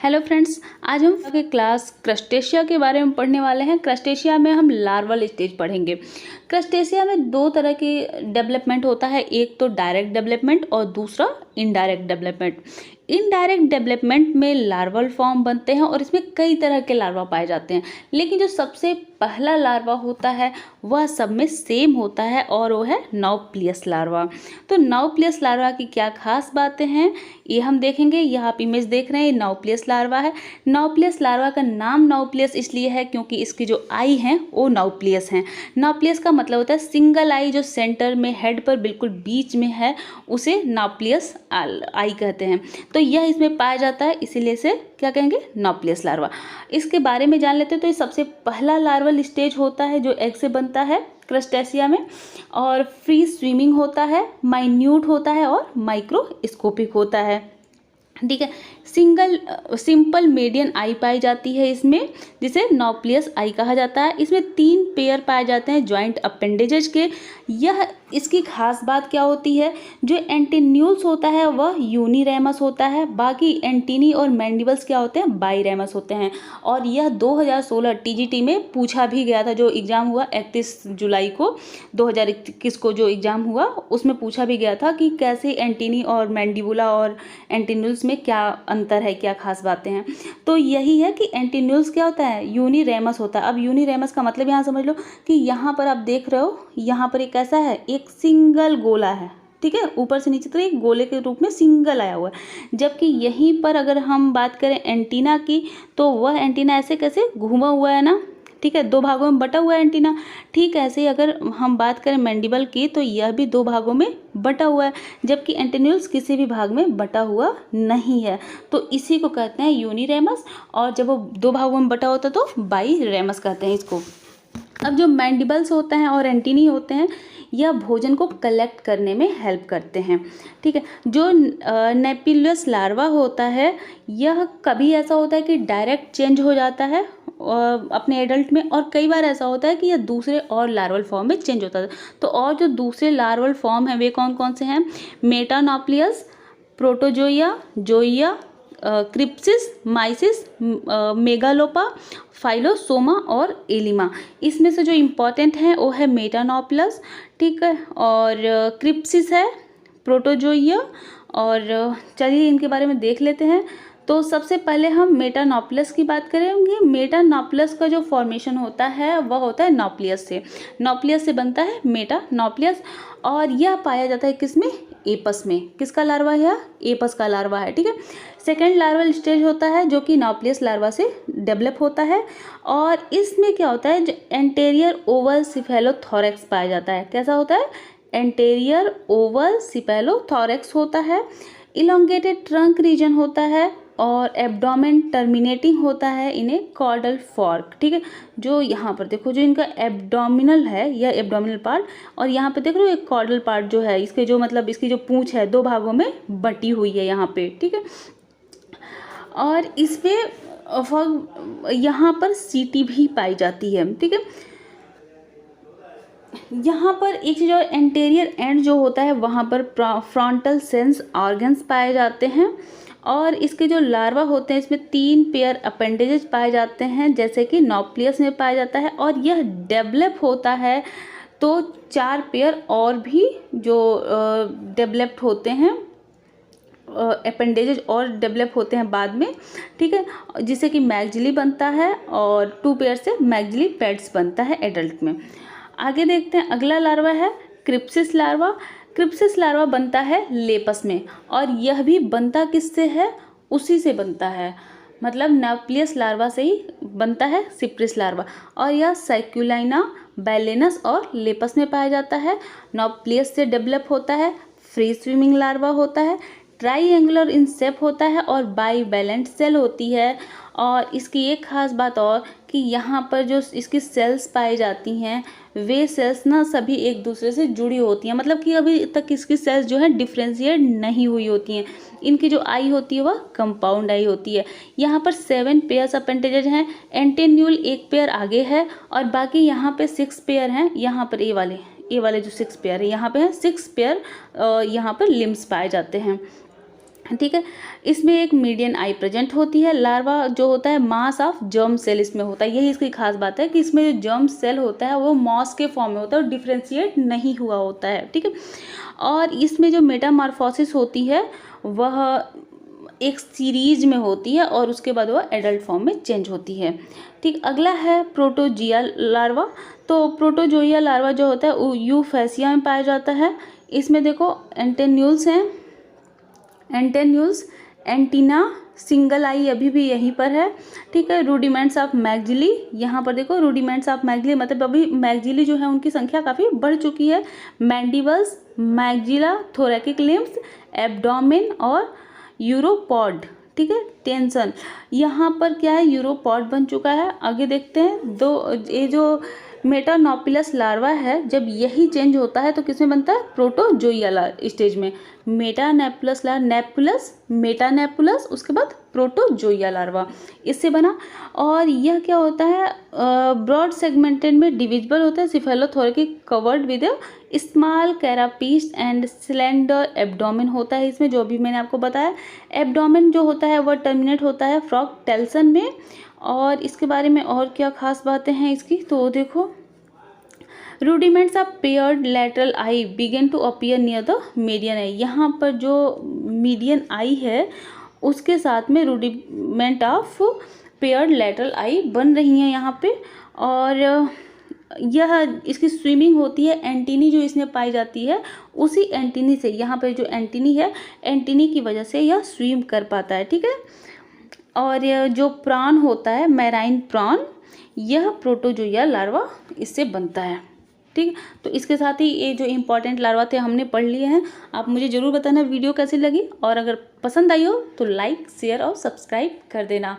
Hello friends, आज हम आगे क्लास क्रस्टेशिया के बारे में पढ़ने वाले हैं। क्रस्टेशिया में हम लार्वल स्टेज पढ़ेंगे। क्रस्टेशिया में दो तरह की डेवलपमेंट होता है, एक तो डायरेक्ट डेवलपमेंट और दूसरा इनडायरेक्ट डेवलपमेंट। इनडायरेक्ट डेवलपमेंट में लार्वल फॉर्म बनते हैं और इसमें कई तरह के लार्वा पाए जाते हैं, लेकिन जो सबसे पहला लार्वा होता है वह सब में सेम होता है और वो है नाउप्लियस लार्वा। तो नाउप्लियस लार्वा की क्या खास बातें हैं ये हम देखेंगे। यहाँ आप इमेज देख रहे हैं, ये नाउप्लियस लार्वा है। नाउप्लियस लार्वा का नाम नाउप्लियस इसलिए है क्योंकि इसकी जो आई हैं वो नाउप्लियस हैं। नाउप्लियस का मतलब होता है सिंगल आई जो सेंटर में हेड पर बिल्कुल बीच में है, उसे नाउप्लियस आई कहते हैं। तो यह इसमें पाया जाता है, इसीलिए इसे क्या कहेंगे, नाउप्लियस लार्वा। इसके बारे में जान लेते हैं। तो ये सबसे पहला लार्वल स्टेज होता है जो एग से बनता है क्रस्टेशिया में, और फ्री स्विमिंग होता है, माइन्यूट होता है और माइक्रोस्कोपिक होता है। ठीक है, सिंपल मीडियन आई पाई जाती है इसमें, जिसे नाउप्लियस आई कहा जाता है। इसमें 3 पेयर पाए जाते हैं जॉइंट अपेंडेजेस के। यह इसकी खास बात क्या होती है, जो एंटीन्यूल्स होता है वह यूनिरेमस होता है, बाकी एंटीनी और मैंडिबल्स क्या होते हैं, बाईरेमस होते हैं। और यह 2016 टीजीटी में पूछा भी गया था, जो एग्ज़ाम हुआ 31 जुलाई को 2021 को जो एग्ज़ाम हुआ उसमें पूछा भी गया था कि कैसे एंटीनी और मैंडिबुला और एंटीन्यूल्स में क्या अंतर है, क्या खास बातें हैं। तो यही है कि एंटीन्यूल्स क्या होता है, यूनिरेमस होता है। अब यूनिरेमस का मतलब यहाँ समझ लो कि यहाँ पर आप देख रहे हो, यहाँ पर एक ऐसा है, एक सिंगल गोला है, ठीक है, ऊपर से नीचे तक एक गोले के रूप में सिंगल आया हुआ है। जबकि यहीं पर अगर हम बात करें एंटीना की, तो वह एंटीना ऐसे कैसे घुमा हुआ है ना, ठीक है, 2 भागों में बटा हुआ है एंटीना। ठीक ऐसे ही अगर हम बात करें मैंडिबल की, तो यह भी 2 भागों में बटा हुआ है, जबकि एंटीन्यूल्स किसी भी भाग में बटा हुआ नहीं है। तो इसी को कहते हैं यूनिरेमस, और जब वो 2 भागों में बटा होता है तो बाईरेमस कहते हैं इसको। अब जो मैंडिबल्स होते हैं और एंटीनी होते हैं, यह भोजन को कलेक्ट करने में हेल्प करते हैं। ठीक है, जो नेपिलियस लार्वा होता है, यह कभी ऐसा होता है कि डायरेक्ट चेंज हो जाता है अपने एडल्ट में, और कई बार ऐसा होता है कि यह दूसरे और लार्वल फॉर्म में चेंज होता है। तो और जो दूसरे लार्वल फॉर्म हैं वे कौन कौन से हैं, मेटानाउप्लियस, प्रोटोजोइया, जोइया, क्रिप्सिस, माइसिस, मेगालोपा, फाइलोसोमा और एलिमा। इसमें से जो इम्पॉर्टेंट हैं वो है मेटानाउप्लियस, ठीक है, और क्रिप्सिस है, प्रोटोजोइया, और चलिए इनके बारे में देख लेते हैं। तो सबसे पहले हम मेटानाउप्लियस की बात करेंगे। मेटानाउप्लियस का जो फॉर्मेशन होता है वह होता है नाउप्लियस से। नाउप्लियस से बनता है मेटानाउप्लियस, और यह पाया जाता है किसमें, एपस में। किसका लार्वा है, एपस का लार्वा है। ठीक है, सेकेंड लार्वल स्टेज होता है जो कि नाउप्लियस लार्वा से डेवलप होता है, और इसमें क्या होता है, जो एंटेरियर ओवल सिफेलोथोरैक्स पाया जाता है। कैसा होता है, एंटेरियर ओवल सिफेलोथोरैक्स होता है। इलोंगेटेड ट्रंक रीजन होता है, और एब्डोमेन टर्मिनेटिंग होता है इन ए कॉर्डल फॉर्क। ठीक है, जो यहाँ पर देखो, जो इनका एब्डोमिनल है, यह एब्डोमिनल पार्ट, और यहाँ पे देख रहे हो एक कॉर्डल पार्ट जो है, इसके जो मतलब इसकी जो पूंछ है 2 भागों में बटी हुई है यहाँ पे। ठीक है, और इसमें यहाँ पर सीटी भी पाई जाती है। ठीक है, यहाँ पर एक चीज़ और, एंटेरियर एंड जो होता है वहाँ पर फ्रंटल सेंस ऑर्गन्स पाए जाते हैं, और इसके जो लार्वा होते हैं इसमें 3 पेयर अपेंडेजेस पाए जाते हैं, जैसे कि नाउप्लियस में पाया जाता है, और यह डेवलप होता है तो 4 पेयर और भी जो डेवलप्ड होते हैं अपेंडेजेज और डेवलप होते हैं बाद में। ठीक है, जिससे कि मैग्जिली बनता है, और 2 पेयर से मैग्जिली पैड्स बनता है एडल्ट में। आगे देखते हैं, अगला लार्वा है क्रिप्सिस लार्वा। क्रिप्सिस लार्वा बनता है लेपस में, और यह भी बनता किससे है, उसी से बनता है, मतलब नाउप्लियस लार्वा से ही बनता है सिप्रिस लार्वा, और यह साइक्युलाइना, बैलेनस और लेपस में पाया जाता है। नाउप्लियस से डेवलप होता है, फ्री स्विमिंग लार्वा होता है, ट्राइएंगुलर इन शेप होता है, और बाईवैलेंट सेल होती है। और इसकी एक खास बात और कि यहाँ पर जो इसकी सेल्स पाई जाती हैं वे सेल्स ना सभी एक दूसरे से जुड़ी होती हैं, मतलब कि अभी तक इसकी सेल्स जो है डिफ्रेंशिएट नहीं हुई होती हैं। इनकी जो आई होती है वह कंपाउंड आई होती है। यहाँ पर 7 पेयर्स अपेंडेजेज हैं, एंटेन्यूल 1 पेयर आगे है, और बाकी यहाँ पे 6 पेयर हैं। यहाँ पर ए वाले जो 6 पेयर है, यहाँ पे है 6 पेयर, यहाँ पर लिम्स पाए जाते हैं। ठीक है। इसमें एक मीडियन आई प्रेजेंट होती है। लार्वा जो होता है मास ऑफ जर्म सेल इसमें होता है। यही इसकी खास बात है कि इसमें जो जर्म सेल होता है वो मॉस के फॉर्म में होता है और डिफ्रेंशिएट नहीं हुआ होता है। ठीक है। और इसमें जो मेटामॉर्फोसिस होती है वह एक सीरीज में होती है और उसके बाद वह एडल्ट फॉर्म में चेंज होती है। ठीक। अगला है प्रोटोजिया लार्वा। तो प्रोटोजोइया लार्वा जो होता है वो यूफेसिया में पाया जाता है। इसमें देखो एंटेन्यूल्स हैं, एंटेन्यूल्स, एंटीना, सिंगल आई अभी भी यहीं पर है। ठीक है। रूडिमेंट्स ऑफ मैग्जिली, यहाँ पर देखो रूडिमेंट्स ऑफ मैग्जिली मतलब अभी मैग्जिली जो है उनकी संख्या काफ़ी बढ़ चुकी है। मैंडिबल्स, मैग्जिला, थोरैकिक लिम्स, एब्डोमेन और यूरोपॉड। ठीक है। टेंशन, यहाँ पर क्या है यूरोपॉड बन चुका है। आगे देखते हैं ये जो मेटानोपिलस लार्वा है जब यही चेंज होता है तो किसमें बनता है, प्रोटोजोइया स्टेज में। मेटानेपुलस नेपुलस, मेटानेपुलस, उसके बाद प्रोटोजोइया लार्वा इससे बना। और यह क्या होता है, ब्रॉड सेगमेंटेड में डिविजिबल होता है, cephalothoracic, covered with small carapace and cylinder abdomen होता है इसमें, जो अभी मैंने आपको बताया। एब्डोमेन जो होता है वह टर्मिनेट होता है फ्रॉग टेल्सन में। और इसके बारे में और क्या खास बातें हैं इसकी, तो देखो rudiments of paired lateral eye begin to appear near the median eye. यहाँ पर जो मीडियन आई है उसके साथ में rudiment of paired lateral eye बन रही हैं यहाँ पे। और यह इसकी स्विमिंग होती है, एंटीनी जो इसमें पाई जाती है उसी एंटीनी से, यहाँ पे जो एंटीनी है एंटीनी की वजह से यह स्विम कर पाता है। ठीक है। और जो प्राण होता है मैराइन प्राण, यह प्रोटोजोइया लार्वा इससे बनता है। ठीक। तो इसके साथ ही ये जो इम्पॉर्टेंट लार्वा थे हमने पढ़ लिए हैं। आप मुझे ज़रूर बताना वीडियो कैसी लगी और अगर पसंद आई हो तो लाइक, शेयर और सब्सक्राइब कर देना।